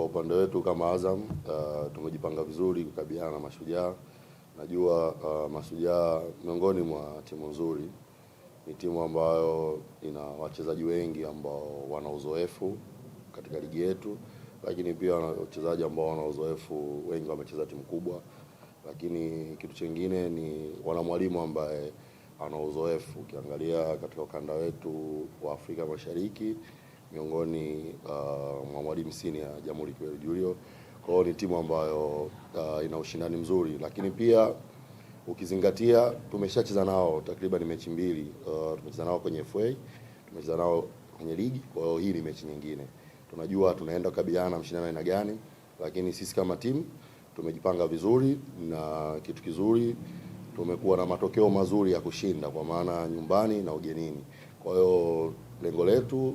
kwa upande wetu kama Azam tumejipanga vizuri kukabiliana na Mashujaa. Najua Mashujaa miongoni mwa timu nzuri, ni timu ambayo ina wachezaji wengi ambao wana uzoefu katika ligi yetu, lakini pia wana wachezaji ambao wana uzoefu, wengi wamecheza timu kubwa, lakini kitu kingine ni wana mwalimu ambaye ana uzoefu. Ukiangalia katika ukanda wetu wa Afrika Mashariki, miongoni mwa mwalimu senior Jamhuri Kiwel Julio. Kwa hiyo ni timu ambayo ina ushindani mzuri, lakini pia ukizingatia tumeshacheza nao takriban mechi mbili. Tumecheza nao kwenye FA, tumecheza nao kwenye ligi. Kwa hiyo hii ni mechi nyingine, tunajua tunaenda kukabiliana na mshindano aina gani, lakini sisi kama timu tumejipanga vizuri, na kitu kizuri tumekuwa na matokeo mazuri ya kushinda, kwa maana nyumbani na ugenini. Kwa hiyo lengo letu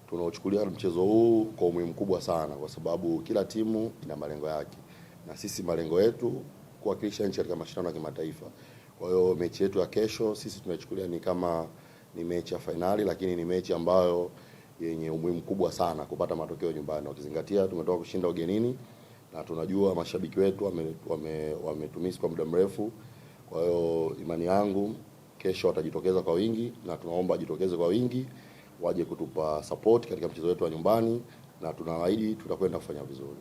tunaochukulia mchezo huu kwa umuhimu mkubwa sana, kwa sababu kila timu ina malengo yake, na sisi malengo yetu kuwakilisha nchi katika mashindano ya kimataifa. Kwa hiyo mechi yetu ya kesho sisi tunachukulia ni kama ni mechi ya finali, lakini ni mechi ambayo yenye umuhimu mkubwa sana kupata matokeo nyumbani, ukizingatia tumetoka kushinda ugenini na tunajua mashabiki wetu wametumisi kwa muda mrefu. Kwa hiyo imani yangu kesho watajitokeza kwa wingi, na tunaomba jitokeze kwa wingi, waje kutupa support katika mchezo wetu wa nyumbani, na tunaahidi tutakwenda kufanya vizuri.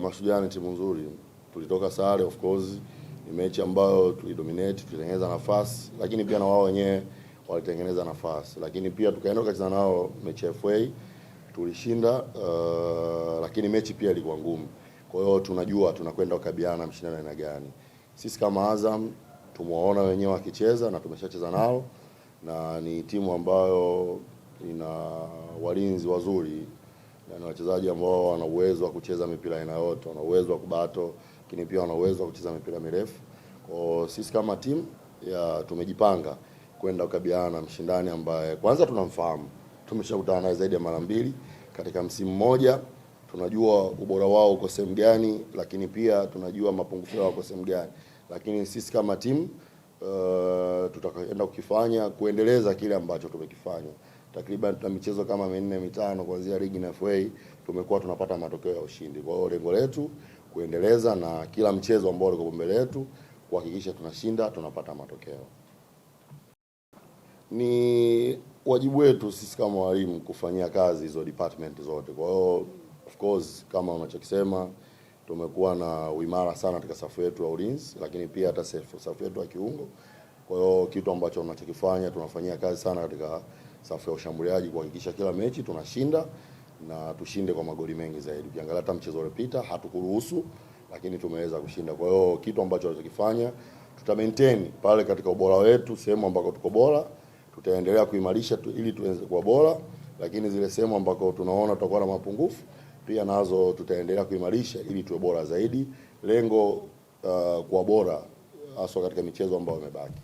Mashujaa ni timu nzuri, tulitoka sare, of course ni mechi ambayo tulidominate, tulitengeneza nafasi, lakini pia na wao wenyewe walitengeneza nafasi, lakini pia tukaenda kucheza nao mechi ya FA tulishinda, lakini mechi pia ilikuwa ngumu. Kwa hiyo tunajua tunakwenda kukabiliana na mshindano aina gani. Sisi kama Azam tumewaona wenyewe wakicheza na tumeshacheza nao, na ni timu ambayo ina walinzi wazuri, na wachezaji ambao wana uwezo wa kucheza mipira aina yote, wana uwezo wa kubato, lakini pia wana uwezo wa kucheza mipira mirefu. Kwa sisi kama timu tumejipanga kwenda kukabiliana na mshindani ambaye kwanza tunamfahamu, tumeshakutana naye zaidi ya mara mbili katika msimu mmoja. Tunajua ubora wao uko sehemu gani, lakini pia tunajua mapungufu yao uko sehemu gani, lakini sisi kama timu tutakwenda kukifanya kuendeleza kile ambacho tumekifanya. Takriban tuna michezo kama 4-5 kuanzia ligi na FA tumekuwa tunapata matokeo ya ushindi. Kwa hiyo lengo letu kuendeleza, na kila mchezo ambao uko mbele yetu kuhakikisha tunashinda, tunapata matokeo. Ni wajibu wetu sisi kama walimu kufanyia kazi hizo department zote. Kwa hiyo of course kama unachokisema, tumekuwa na uimara sana katika safu yetu ya ulinzi, lakini pia hata safu yetu ya kiungo. Kwa hiyo kitu ambacho tunachokifanya, tunafanyia kazi sana katika safu ya ushambuliaji kuhakikisha kila mechi tunashinda, na tushinde kwa magoli mengi zaidi. Ukiangalia hata mchezo uliopita hatukuruhusu, lakini tumeweza kushinda. Kwa hiyo kitu ambacho tunachokifanya, tuta maintain pale katika ubora wetu, sehemu ambako tuko bora tutaendelea kuimarisha ili tuweze kuwa bora, lakini zile sehemu ambako tunaona tutakuwa na mapungufu pia nazo tutaendelea kuimarisha ili tuwe bora zaidi. Lengo kuwa bora hasa katika michezo ambayo imebaki.